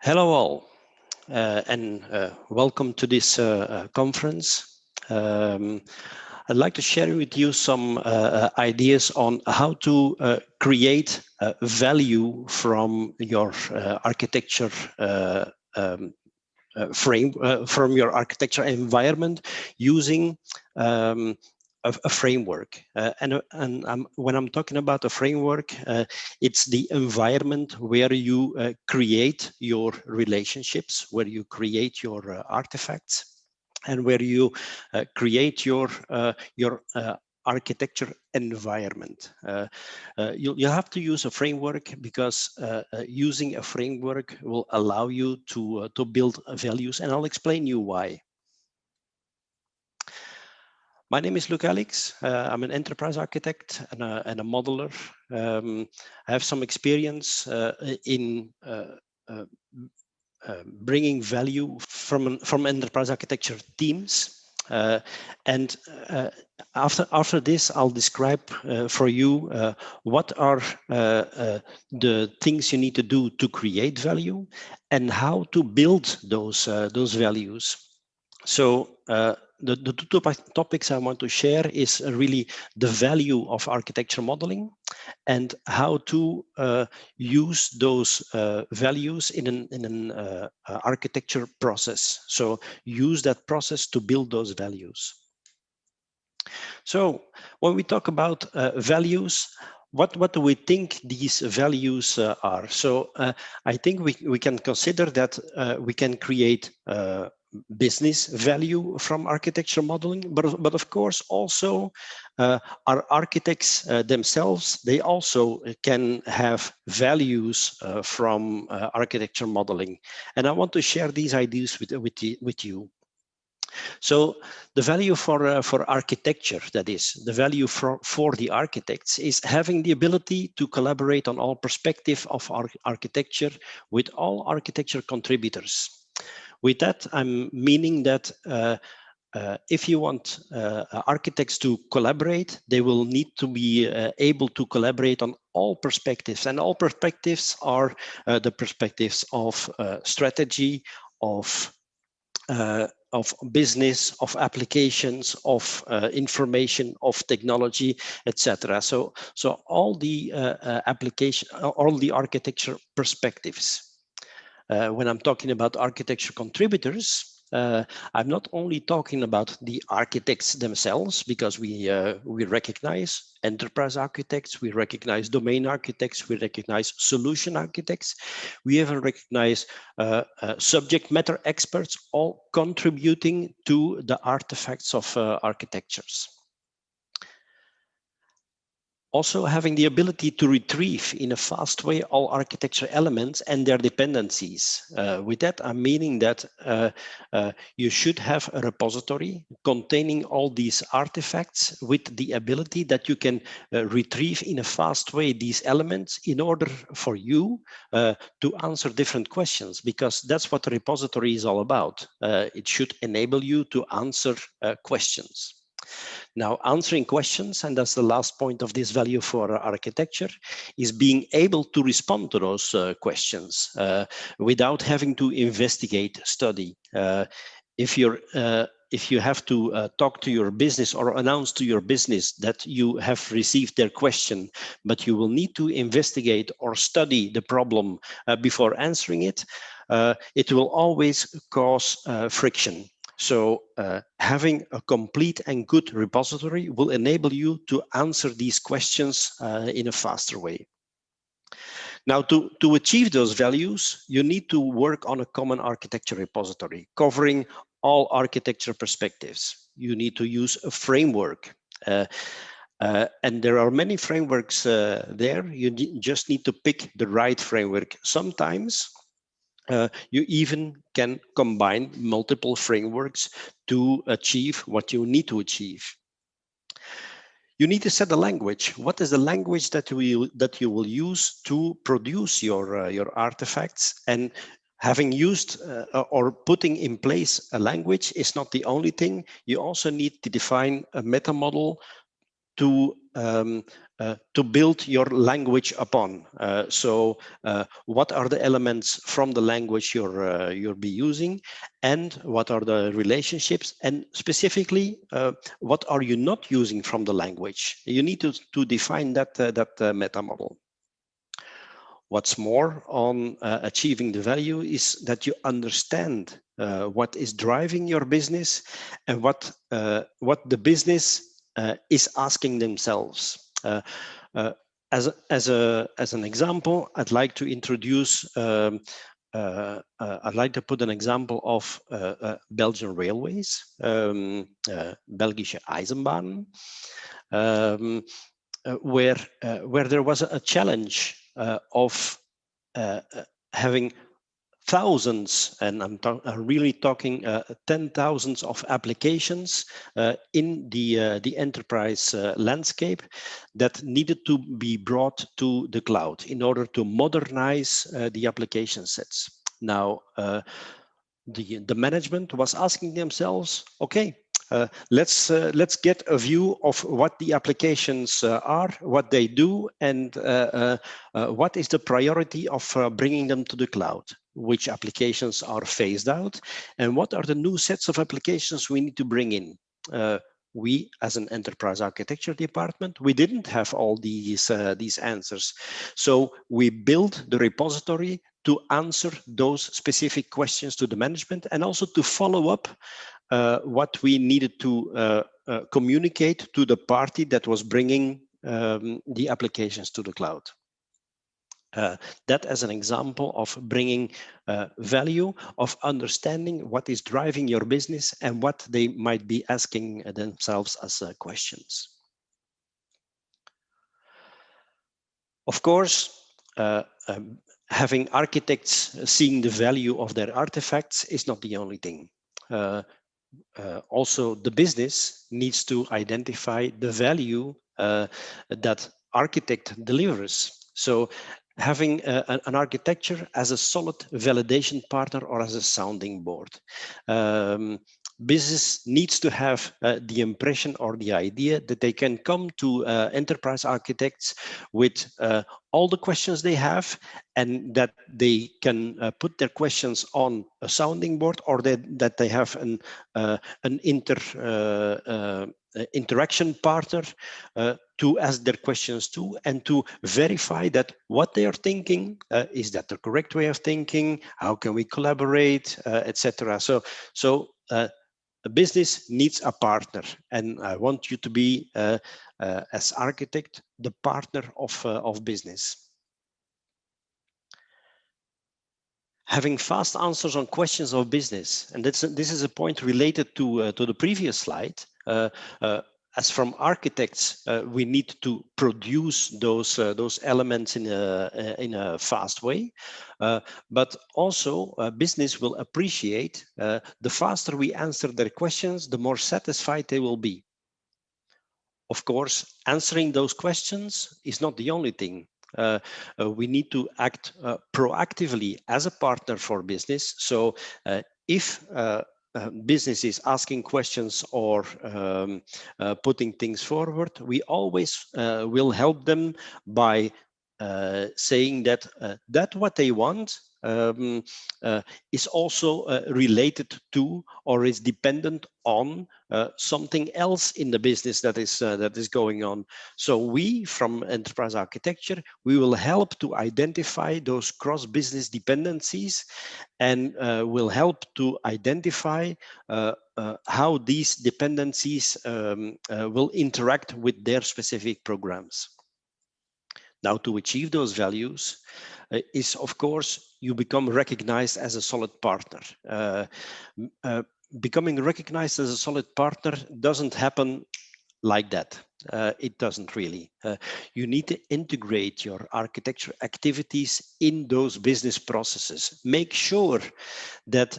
Hello all, and welcome to this conference. I'd like to share with you some ideas on how to create value from your architecture from your architecture environment using a framework. When I'm talking about a framework, it's the environment where you create your relationships, where you create your artifacts, and where you create your architecture environment. You'll have to use a framework because using a framework will allow you to build values, and I'll explain you why. My name is Luc Alix. I'm an enterprise architect and a modeler. I have some experience in bringing value from enterprise architecture teams. After this, I'll describe for you what are the things you need to do to create value and how to build those values. So the two topics I want to share is really the value of architecture modeling and how to use those values in an architecture process. So use that process to build those values. So when we talk about values, what do we think these values are? So I think we can consider that we can create business value from architecture modeling, but of course also our architects themselves, they also can have values from architecture modeling, and I want to share these ideas with you. So the value for architecture, that is the value for the architects, is having the ability to collaborate on all perspectives of architecture with all architecture contributors. With that, I'm meaning that if you want architects to collaborate, they will need to be able to collaborate on all perspectives, and all perspectives are the perspectives of strategy, of business, of applications, of information, of technology, etc. So all the application, all the architecture perspectives. When I'm talking about architecture contributors, I'm not only talking about the architects themselves, because we recognize enterprise architects, we recognize domain architects, we recognize solution architects, we even recognize subject matter experts, all contributing to the artifacts of architectures. Also having the ability to retrieve in a fast way all architecture elements and their dependencies. With that, I'm meaning that you should have a repository containing all these artifacts with the ability that you can retrieve in a fast way these elements in order for you to answer different questions, because that's what the repository is all about. It should enable you to answer questions. Now, answering questions, and that's the last point of this value for architecture, is being able to respond to those questions without having to investigate, study. If you have to talk to your business or announce to your business that you have received their question, but you will need to investigate or study the problem before answering it, it will always cause friction. So having a complete and good repository will enable you to answer these questions in a faster way. Now, to achieve those values, you need to work on a common architecture repository covering all architecture perspectives. You need to use a framework. And there are many frameworks there. You just need to pick the right framework. Sometimes you even can combine multiple frameworks to achieve what you need to achieve. You need to set the language. What is the language that you will use to produce your artifacts? And having used or putting in place a language is not the only thing. You also need to define a meta model to to build your language upon. So what are the elements from the language you'll be using, and what are the relationships, and specifically what are you not using from the language? You need to define that meta model. What's more, on achieving the value is that you understand what is driving your business and what the business is asking themselves. As an example, I'd like to introduce. I'd like to put an example of Belgian railways, Belgische Eisenbahnen, where there was a challenge of having thousands, and I'm really talking 10,000s of applications in the enterprise landscape that needed to be brought to the cloud in order to modernize the application sets. Now, the management was asking themselves, okay, let's get a view of what the applications are, what they do, and what is the priority of bringing them to the cloud. Which applications are phased out, and what are the new sets of applications we need to bring in. We, as an enterprise architecture department, we didn't have all these answers. So we built the repository to answer those specific questions to the management, and also to follow up what we needed to communicate to the party that was bringing the applications to the cloud. That as an example of bringing value, of understanding what is driving your business and what they might be asking themselves as questions. Of course, having architects seeing the value of their artifacts is not the only thing. Also, the business needs to identify the value that architect delivers. So having an architecture as a solid validation partner or as a sounding board. Business needs to have the impression or the idea that they can come to enterprise architects with all the questions they have, and that they can put their questions on a sounding board, or that they have an interaction partner to ask their questions to, and to verify that what they are thinking is that the correct way of thinking, how can we collaborate, etc. So a business needs a partner, and I want you to be, as architect, the partner of business. Having fast answers on questions of business, and this is a point related to the previous slide. As from architects, we need to produce those elements in a fast way, but also business will appreciate the faster we answer their questions, the more satisfied they will be. Of course, answering those questions is not the only thing. We need to act proactively as a partner for business. So if business is asking questions or putting things forward, we always will help them by saying that that what they want is also related to, or is dependent on, something else in the business that is going on. So we, from enterprise architecture, we will help to identify those cross-business dependencies, and will help to identify how these dependencies will interact with their specific programs. Now, to achieve those values is, of course, you become recognized as a solid partner. Becoming recognized as a solid partner doesn't happen like that. It doesn't really. You need to integrate your architecture activities in those business processes. Make sure that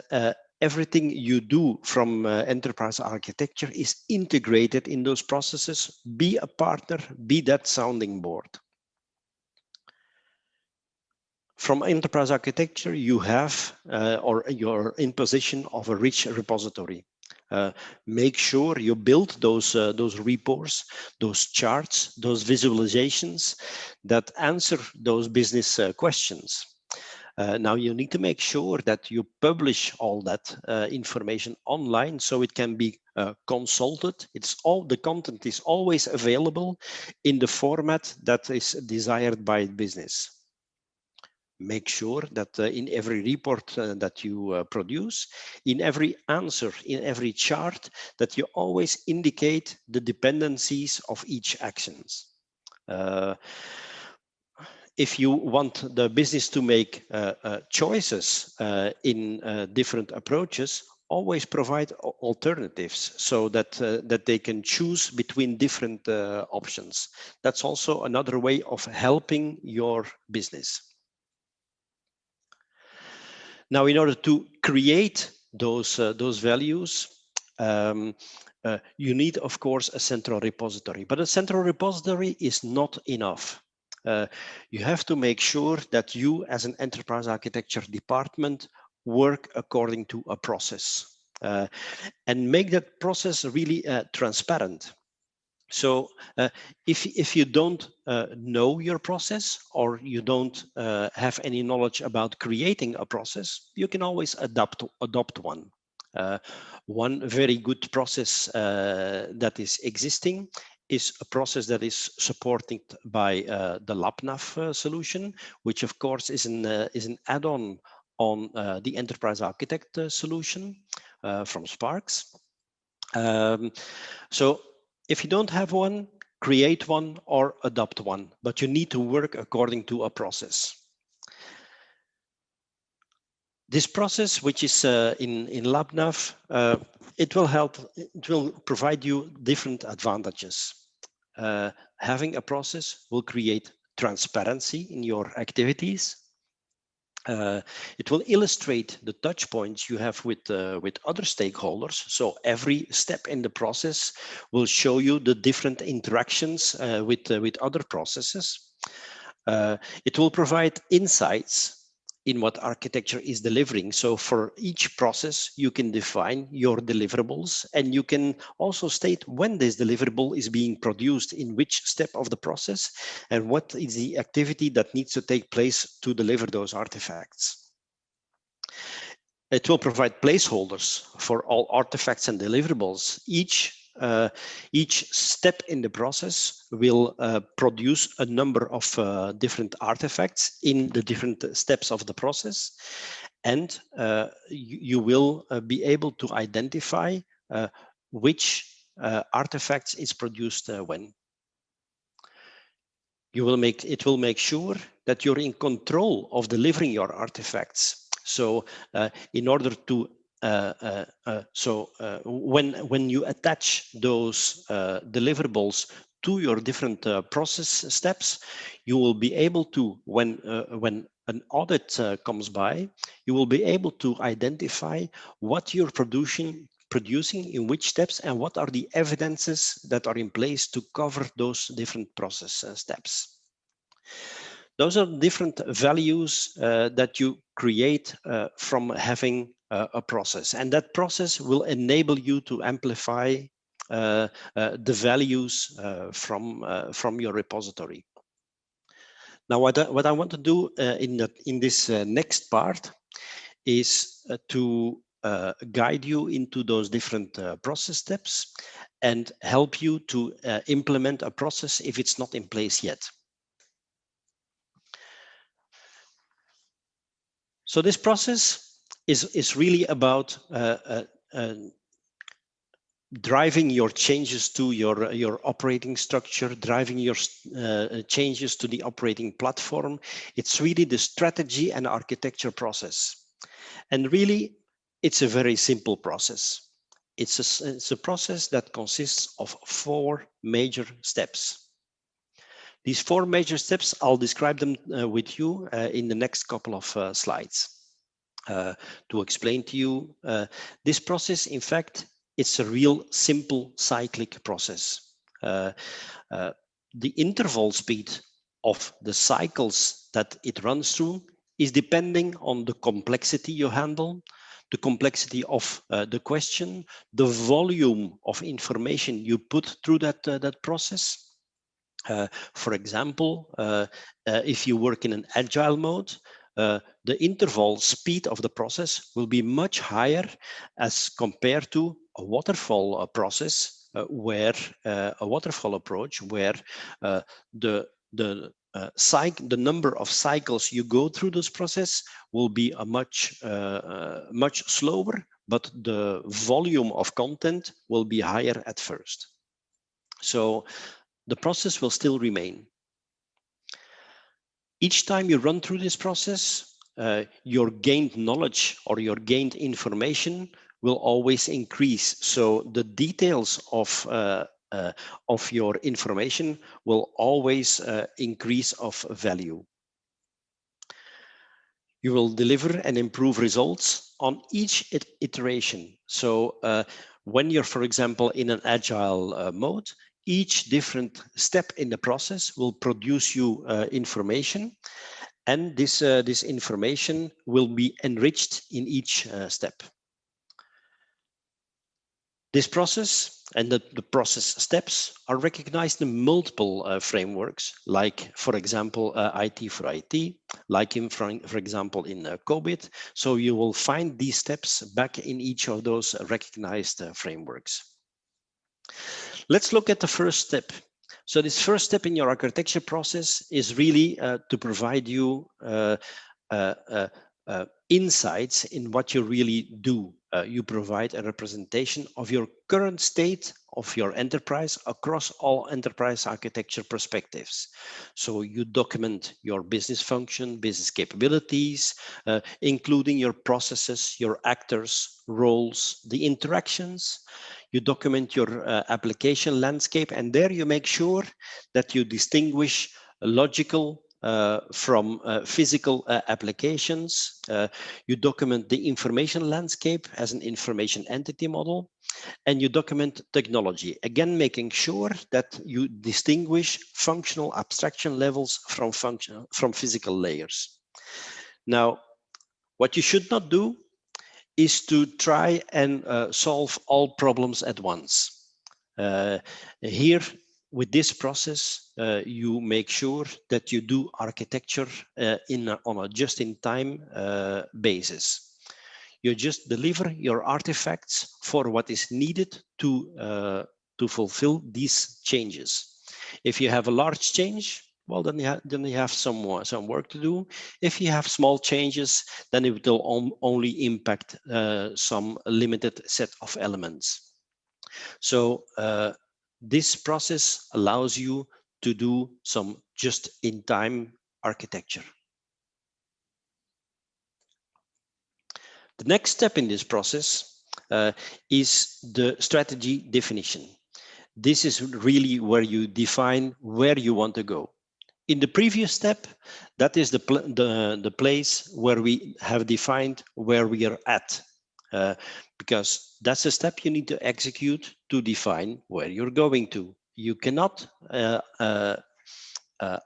everything you do from enterprise architecture is integrated in those processes. Be a partner, be that sounding board. From enterprise architecture, you have, or you're in possession of a rich repository. Make sure you build those reports, those charts, those visualizations that answer those business questions. Now you need to make sure that you publish all that information online so it can be consulted. The content is always available in the format that is desired by business. Make sure that in every report that you produce, in every answer, in every chart, that you always indicate the dependencies of each actions. If you want the business to make choices in different approaches, always provide alternatives so that that they can choose between different options. That's also another way of helping your business. Now, in order to create those values, you need, of course, a central repository. But a central repository is not enough. You have to make sure that you, as an enterprise architecture department, work according to a process and make that process really transparent. So if you don't know your process, or you don't have any knowledge about creating a process, you can always adopt one. One very good process that is existing is a process that is supported by the LabNav solution, which of course is an add-on on the Enterprise Architect solution from Sparks. So if you don't have one, create one or adopt one, but you need to work according to a process. This process, which is in LabNav, it will provide you different advantages. Having a process will create transparency in your activities. It will illustrate the touch points you have with other stakeholders. So every step in the process will show you the different interactions with other processes. It will provide insights in what architecture is delivering. So for each process, you can define your deliverables, and you can also state when this deliverable is being produced, in which step of the process, and what is the activity that needs to take place to deliver those artifacts. It will provide placeholders for all artifacts and deliverables. Each step in the process will produce a number of different artifacts in the different steps of the process, and you will be able to identify which artifacts is produced when. It will make sure that you're in control of delivering your artifacts. So in order to when you attach those deliverables to your different process steps, you will be able to, when an audit comes by, you will be able to identify what you're producing in which steps, and what are the evidences that are in place to cover those different process steps. Those are different values that you create from having a process, and that process will enable you to amplify the values from your repository. Now, what I want to do in this next part is to guide you into those different process steps and help you to implement a process if it's not in place yet. So this process is really about driving your changes to your operating structure, driving your changes to the operating platform. It's really the strategy and architecture process. And really, it's a very simple process. It's a process that consists of 4 major steps. These 4 major steps, I'll describe them with you in the next couple of slides to explain to you. This process, in fact, it's a real simple cyclic process. The interval speed of the cycles that it runs through is depending on the complexity you handle, the complexity of the question, the volume of information you put through that process. For example, if you work in an agile mode, the interval speed of the process will be much higher as compared to a waterfall process, where a waterfall approach, where the number of cycles you go through this process will be a much slower, but the volume of content will be higher at first. So the process will still remain. Each time you run through this process, your gained knowledge or your gained information will always increase. So the details of your information will always increase of value. You will deliver and improve results on each iteration. So when you're, for example, in an agile mode, each different step in the process will produce you information, and this information will be enriched in each step. This process and the process steps are recognized in multiple frameworks, like, for example, IT for IT, like for example, in COBIT. So you will find these steps back in each of those recognized frameworks. Let's look at the first step. So this first step in your architecture process is really to provide you insights in what you really do. You provide a representation of your current state of your enterprise across all enterprise architecture perspectives. So you document your business function, business capabilities, including your processes, your actors, roles, the interactions. You document your application landscape, and there you make sure that you distinguish logical from physical applications. You document the information landscape as an information entity model, and you document technology, again making sure that you distinguish functional abstraction levels from physical layers. Now, what you should not do is to try and solve all problems at once. Here, with this process, you make sure that you do architecture on a just-in-time basis. You just deliver your artifacts for what is needed to fulfill these changes. If you have a large change, well, then you have some work to do. If you have small changes, then it will only impact some limited set of elements. So this process allows you to do some just-in-time architecture. The next step in this process is the strategy definition. This is really where you define where you want to go. In the previous step, that is the place where we have defined where we are at, because that's a step you need to execute to define where you're going to. You cannot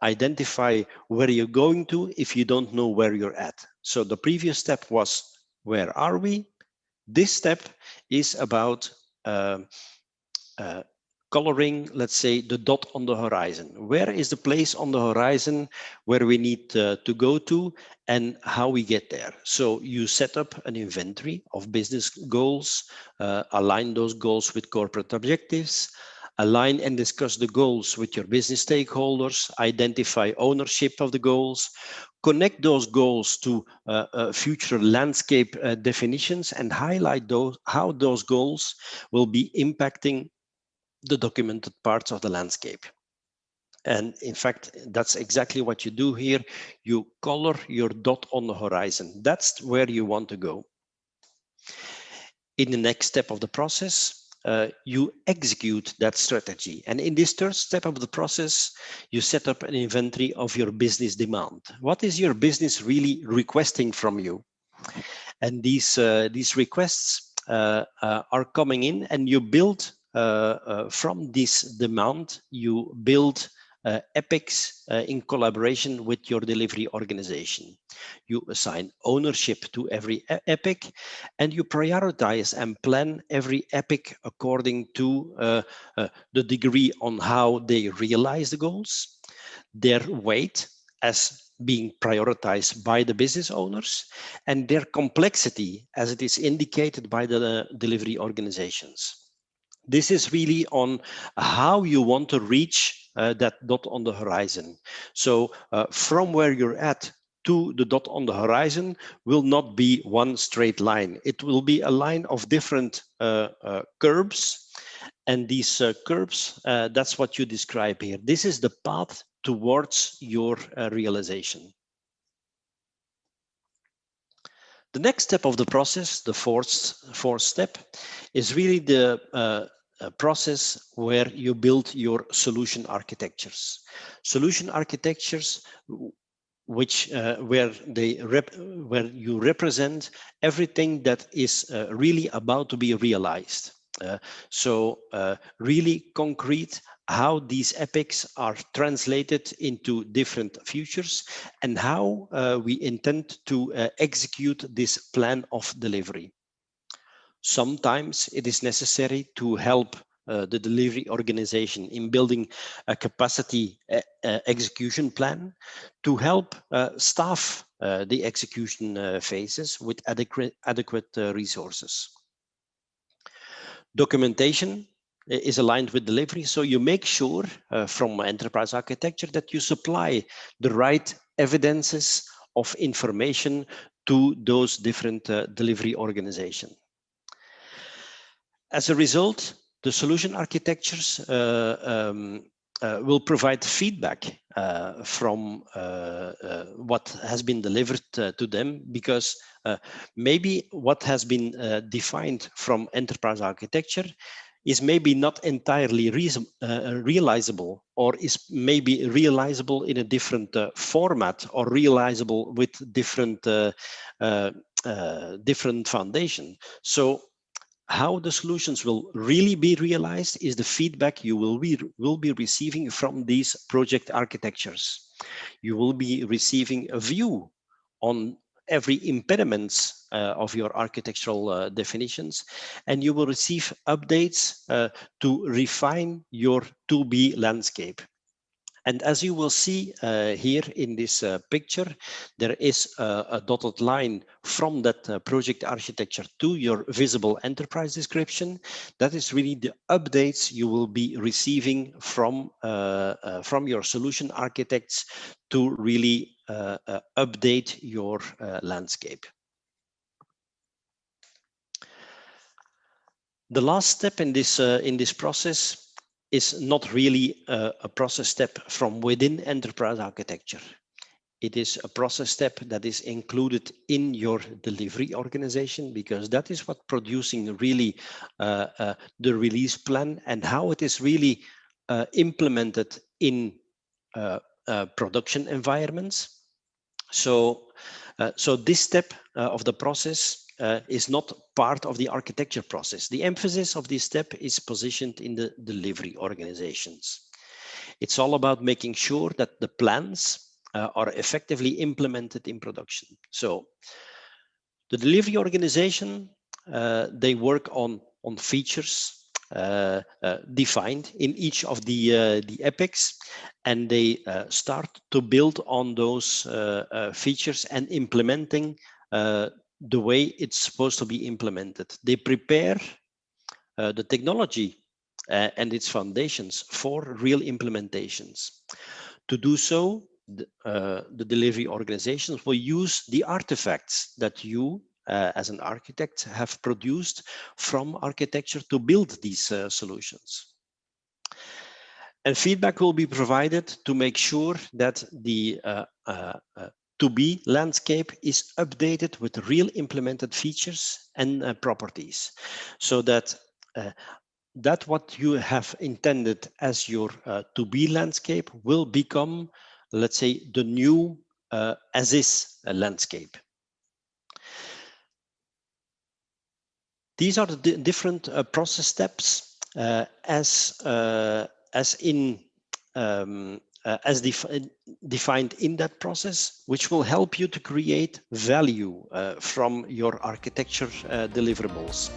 identify where you're going to if you don't know where you're at. So the previous step was, where are we? This step is about coloring, let's say, the dot on the horizon. Where is the place on the horizon where we need to go to, and how we get there? So you set up an inventory of business goals, align those goals with corporate objectives, align and discuss the goals with your business stakeholders, identify ownership of the goals, connect those goals to future landscape definitions, and highlight how those goals will be impacting the documented parts of the landscape. And in fact, that's exactly what you do here. You color your dot on the horizon. That's where you want to go. In the next step of the process, you execute that strategy. And in this third step of the process, you set up an inventory of your business demand. What is your business really requesting from you? And these requests are coming in, and you build from this demand, you build epics in collaboration with your delivery organization. You assign ownership to every epic, and you prioritize and plan every epic according to the degree on how they realize the goals, their weight as being prioritized by the business owners, and their complexity as it is indicated by the delivery organizations. This is really on how you want to reach that dot on the horizon. So from where you're at to the dot on the horizon will not be one straight line. It will be a line of different curves. And these curves, that's what you describe here. This is the path towards your realization. The next step of the process, the fourth step, is really the process where you build your solution architectures. Solution architectures, which where you represent everything that is really about to be realized. So really concrete how these epics are translated into different futures and how we intend to execute this plan of delivery. Sometimes it is necessary to help the delivery organization in building a capacity execution plan to help staff the execution phases with adequate resources. Documentation is aligned with delivery, so you make sure from enterprise architecture that you supply the right evidences of information to those different delivery organizations. As a result, the solution architectures will provide feedback from what has been delivered to them, because maybe what has been defined from enterprise architecture is maybe not entirely realizable, or is maybe realizable in a different format, or realizable with different different foundation. So how the solutions will really be realized is the feedback you will be receiving from these project architectures. You will be receiving a view on every impediments of your architectural definitions, and you will receive updates to refine your to-be landscape. And as you will see here in this picture, there is a dotted line from that project architecture to your visible enterprise description. That is really the updates you will be receiving from your solution architects to really update your landscape. The last step in this process is not really a process step from within enterprise architecture. It is a process step that is included in your delivery organization, because that is what producing really the release plan and how it is really implemented in production environments. So this step of the process is not part of the architecture process. The emphasis of this step is positioned in the delivery organizations. It's all about making sure that the plans are effectively implemented in production. So the delivery organization, they work on features defined in each of the epics, and they start to build on those features and implementing the way it's supposed to be implemented. They prepare the technology and its foundations for real implementations. To do so, the delivery organizations will use the artifacts that you as an architect have produced from architecture to build these solutions. And feedback will be provided to make sure that the to-be landscape is updated with real implemented features and properties, so that that what you have intended as your to-be landscape will become, let's say, the new as-is landscape. These are the different process steps as in as defined in that process, which will help you to create value from your architecture deliverables.